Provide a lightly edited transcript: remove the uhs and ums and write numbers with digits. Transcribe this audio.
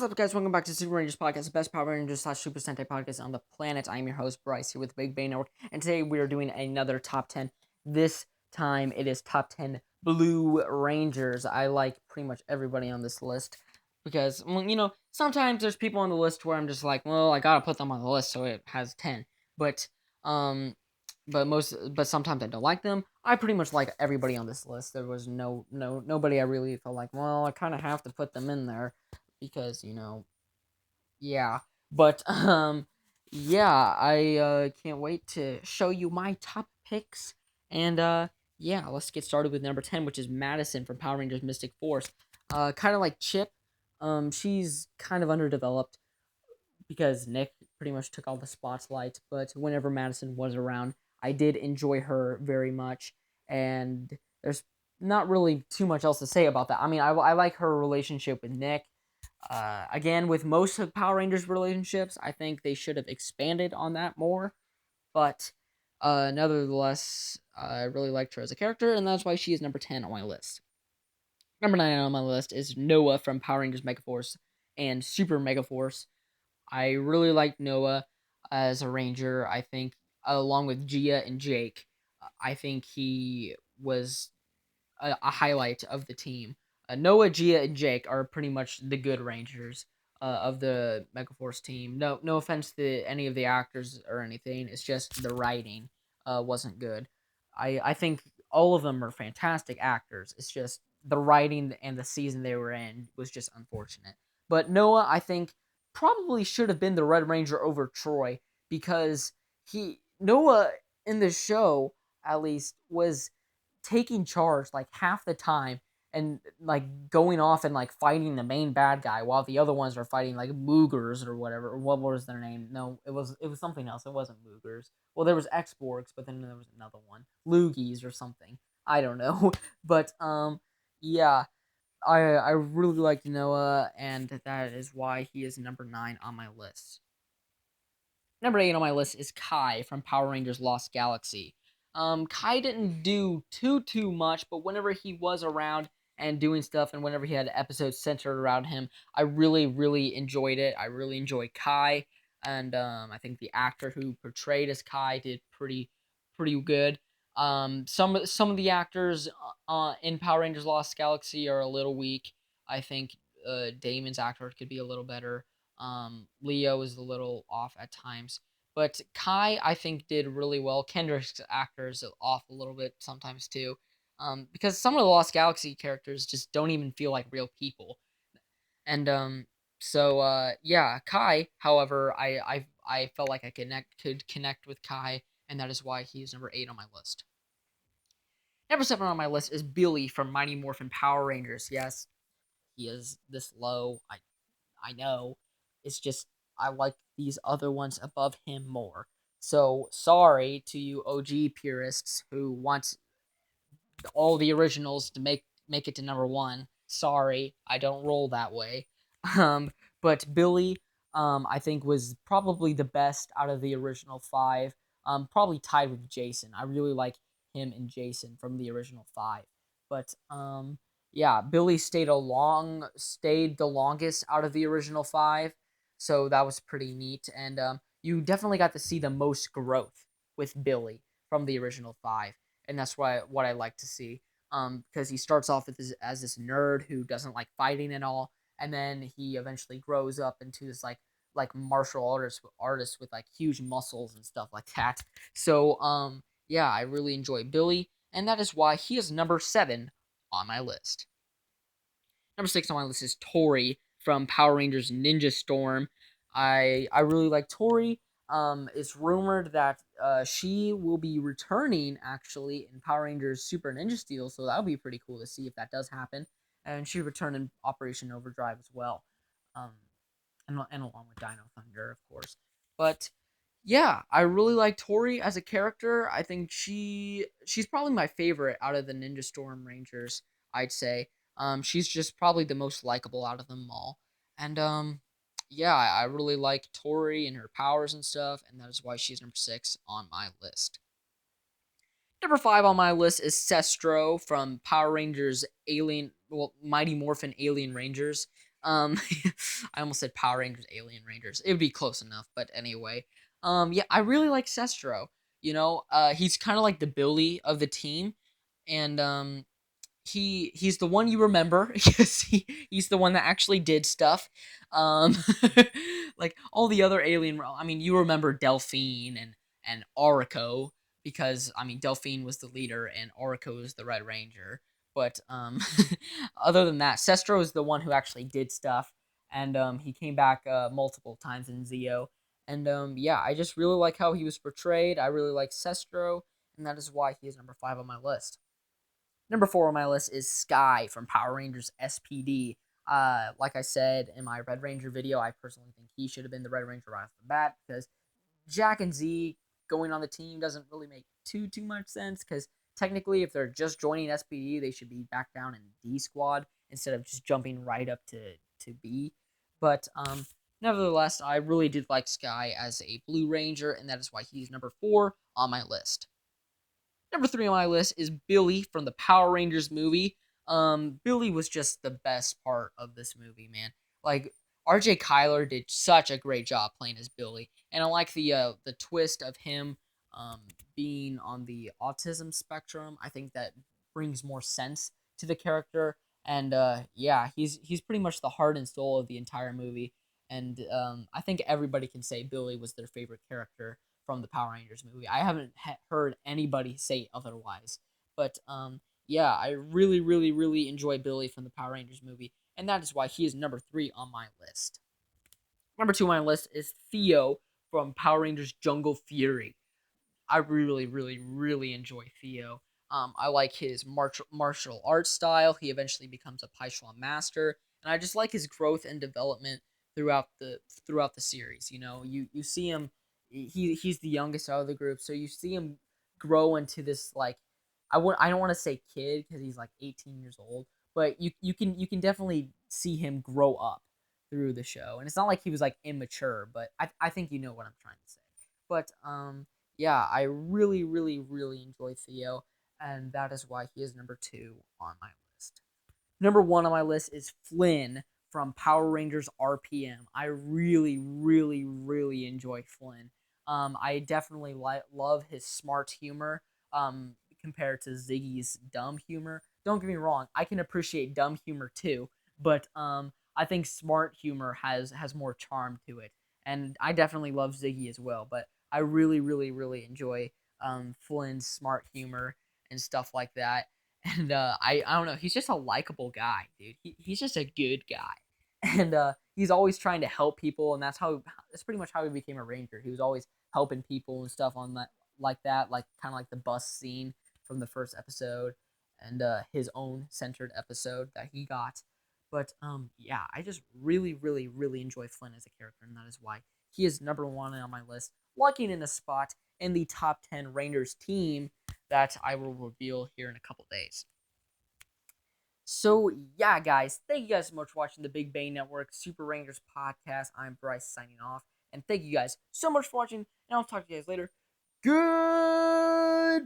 What's up, guys? Welcome back to Super Rangers Podcast, the best Power Rangers / Super Sentai podcast on the planet. I am your host, Bryce, here with Big Bang Network, and today we are doing another top 10. This time it is top 10 Blue Rangers. I like pretty much everybody on this list because, well, sometimes there's people on the list where I'm just like, well, I gotta put them on the list so it has 10. But, um, but sometimes I don't like them. I pretty much like everybody on this list. There was nobody I really felt like, well, I kind of have to put them in there because yeah. But yeah, I can't wait to show you my top picks. And yeah, let's get started with number 10, which is Madison from Power Rangers Mystic Force. Kind of like Chip. She's kind of underdeveloped because Nick pretty much took all the spotlight, but whenever Madison was around, I did enjoy her very much, and there's not really too much else to say about that. I mean, I like her relationship with Nick. Again, with most of Power Rangers relationships, I think they should have expanded on that more. But nevertheless, I really liked her as a character, and that's why she is number 10 on my list. Number 9 on my list is Noah from Power Rangers Megaforce and Super Megaforce. I really like Noah as a Ranger. I think, along with Gia and Jake, I think he was a highlight of the team. Noah, Gia, and Jake are pretty much the good Rangers of the Megaforce team. No offense to any of the actors or anything. It's just the writing wasn't good. I think all of them are fantastic actors. It's just the writing and the season they were in was just unfortunate. But Noah, I think, probably should have been the Red Ranger over Troy because Noah in the show at least was taking charge like half the time and like going off and like fighting the main bad guy while the other ones are fighting like Moogers or whatever. Or what was their name? No, it was something else. It wasn't Moogers. Well, there was X-Borgs, but then there was another one, Loogies or something. I don't know, but yeah, I really like Noah, and that is why he is number 9 on my list. Number 8 on my list is Kai from Power Rangers Lost Galaxy. Kai didn't do too much, but whenever he was around and doing stuff, and whenever he had episodes centered around him, I really enjoyed it. I really enjoyed Kai, and I think the actor who portrayed as Kai did pretty good. Some of the actors in Power Rangers Lost Galaxy are a little weak. I think Damon's actor could be a little better. Leo is a little off at times. But Kai, I think, did really well. Kendrick's actor is off a little bit sometimes too. Because some of the Lost Galaxy characters just don't even feel like real people. And yeah, Kai, however, I felt like I could connect with Kai, and that is why he's number 8 on my list. Number 7 on my list is Billy from Mighty Morphin Power Rangers. Yes, he is this low. I know. It's just I like these other ones above him more. So sorry to you OG purists who want all the originals to make it to number 1. Sorry, I don't roll that way. Um, but Billy, I think was probably the best out of the original 5. Probably tied with Jason. I really like him and Jason from the original 5. But yeah, Billy stayed the longest out of the original 5, so that was pretty neat. And you definitely got to see the most growth with Billy from the original 5, and that's what I like to see. Because he starts off as this nerd who doesn't like fighting at all, and then he eventually grows up into this like martial artist with like huge muscles and stuff like that. So yeah, I really enjoy Billy, and that is why he is number 7 on my list. Number 6 on my list is Tori from Power Rangers Ninja Storm. I really like Tori. It's rumored that she will be returning actually in Power Rangers Super Ninja Steel, so that would be pretty cool to see if that does happen. And she returned in Operation Overdrive as well, um, and along with Dino Thunder, of course. But yeah, I really like Tori as a character. I think she's probably my favorite out of the Ninja Storm Rangers, I'd say. She's just probably the most likable out of them all. And yeah, I really like Tori and her powers and stuff, and that is why she's number 6 on my list. Number 5 on my list is Sestro from Power Rangers Mighty Morphin Alien Rangers. I almost said Power Rangers, Alien Rangers. It would be close enough, but anyway. Yeah, I really like Sestro. He's kind of like the Billy of the team, and he's the one you remember because he's the one that actually did stuff. Um, like all the other alien. I mean, you remember Delphine and Aurico because I mean Delphine was the leader and Aurico was the Red Ranger. But other than that, Sestro is the one who actually did stuff, and he came back multiple times in Zeo. And yeah, I just really like how he was portrayed. I really like Sestro, and that is why he is number 5 on my list. Number 4 on my list is Sky from Power Rangers SPD. Like I said in my Red Ranger video, I personally think he should have been the Red Ranger right off the bat because Jack and Z going on the team doesn't really make too much sense because technically if they're just joining SPD, they should be back down in D squad instead of just jumping right up to B. But nevertheless, I really did like Sky as a Blue Ranger, and that is why he's number 4 on my list. Number 3 on my list is Billy from the Power Rangers movie. Billy was just the best part of this movie, man. Like RJ Kyler did such a great job playing as Billy, and I like the twist of him being on the autism spectrum. I think that brings more sense to the character, and yeah, he's pretty much the heart and soul of the entire movie. And I think everybody can say Billy was their favorite character from the Power Rangers movie. I haven't heard anybody say otherwise. But yeah, I really, really, really enjoy Billy from the Power Rangers movie, and that is why he is number 3 on my list. Number 2 on my list is Theo from Power Rangers Jungle Fury. I really, really, really enjoy Theo. I like his martial arts style. He eventually becomes a Paishuan master, and I just like his growth and development throughout the series. You see him. He's the youngest out of the group, so you see him grow into this like I don't want to say kid because he's like 18 years old, but you can definitely see him grow up through the show, and it's not like he was like immature, but I think you know what I'm trying to say. But yeah, I really, really, really enjoy Theo, and that is why he is number 2 on my list. Number 1 on my list is Flynn from Power Rangers RPM. I really, really, really enjoy Flynn. I definitely love his smart humor compared to Ziggy's dumb humor. Don't get me wrong, I can appreciate dumb humor too, but I think smart humor has more charm to it, and I definitely love Ziggy as well. But I really, really, really enjoy Flynn's smart humor and stuff like that. And I don't know, he's just a likable guy, dude. He's just a good guy, and he's always trying to help people, and that's pretty much how he became a ranger. He was always helping people and stuff on that like kind of like the bus scene from the first episode, and his own centered episode that he got. But yeah, I just really, really, really enjoy Flynn as a character, and that is why he is number 1 on my list, locking in a spot in the top 10 Rangers team that I will reveal here in a couple days. So yeah, guys, thank you guys so much for watching the Big Bang Network Super Rangers podcast. I'm Bryce signing off, and thank you guys so much for watching, and I'll talk to you guys later. Goodbye.